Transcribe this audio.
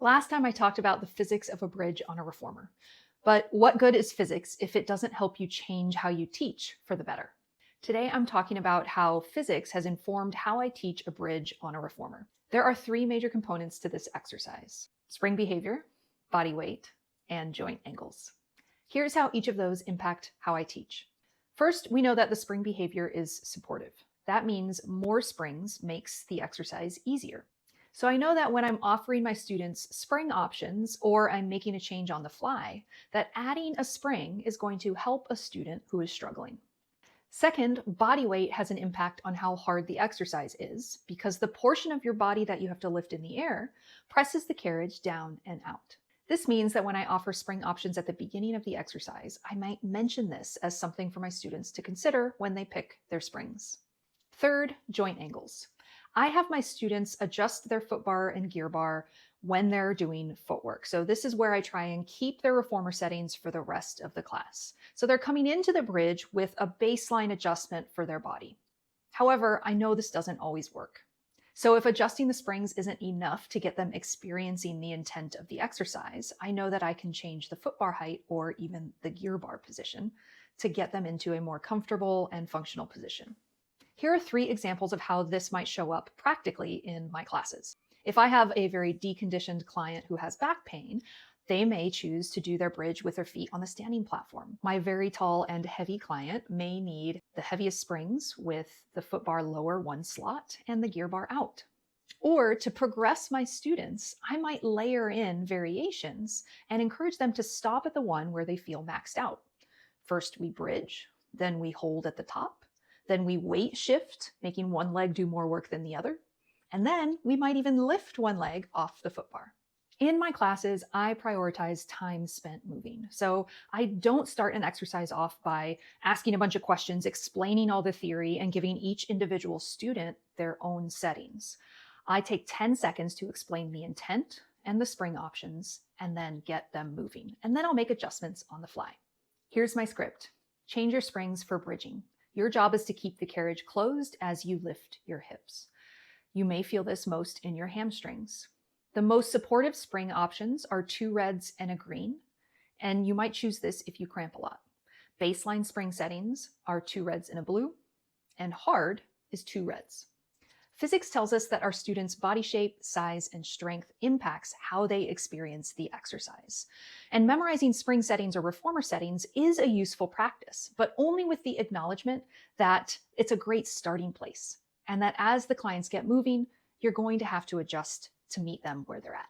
Last time I talked about the physics of a bridge on a reformer. But what good is physics if it doesn't help you change how you teach for the better? Today I'm talking about how physics has informed how I teach a bridge on a reformer. There are three major components to this exercise: spring behavior, body weight, and joint angles. Here's how each of those impact how I teach. First, we know that the spring behavior is supportive. That means more springs makes the exercise easier. So I know that when I'm offering my students spring options or I'm making a change on the fly, that adding a spring is going to help a student who is struggling. Second, body weight has an impact on how hard the exercise is because the portion of your body that you have to lift in the air presses the carriage down and out. This means that when I offer spring options at the beginning of the exercise, I might mention this as something for my students to consider when they pick their springs. Third, joint angles. I have my students adjust their foot bar and gear bar when they're doing footwork. So this is where I try and keep their reformer settings for the rest of the class. So they're coming into the bridge with a baseline adjustment for their body. However, I know this doesn't always work. So if adjusting the springs isn't enough to get them experiencing the intent of the exercise, I know that I can change the foot bar height or even the gear bar position to get them into a more comfortable and functional position. Here are three examples of how this might show up practically in my classes. If I have a very deconditioned client who has back pain, they may choose to do their bridge with their feet on the standing platform. My very tall and heavy client may need the heaviest springs with the foot bar lower one slot and the gear bar out. Or to progress my students, I might layer in variations and encourage them to stop at the one where they feel maxed out. First we bridge, then we hold at the top, then we weight shift, making one leg do more work than the other. And then we might even lift one leg off the foot bar. In my classes, I prioritize time spent moving. So I don't start an exercise off by asking a bunch of questions, explaining all the theory, and giving each individual student their own settings. I take 10 seconds to explain the intent and the spring options, and then get them moving. And then I'll make adjustments on the fly. Here's my script. Change your springs for bridging. Your job is to keep the carriage closed as you lift your hips. You may feel this most in your hamstrings. The most supportive spring options are 2 reds and a green, and you might choose this if you cramp a lot. Baseline spring settings are 2 reds and a blue, and hard is 2 reds. Physics tells us that our students' body shape, size, and strength impacts how they experience the exercise. And memorizing spring settings or reformer settings is a useful practice, but only with the acknowledgement that it's a great starting place, and that as the clients get moving, you're going to have to adjust to meet them where they're at.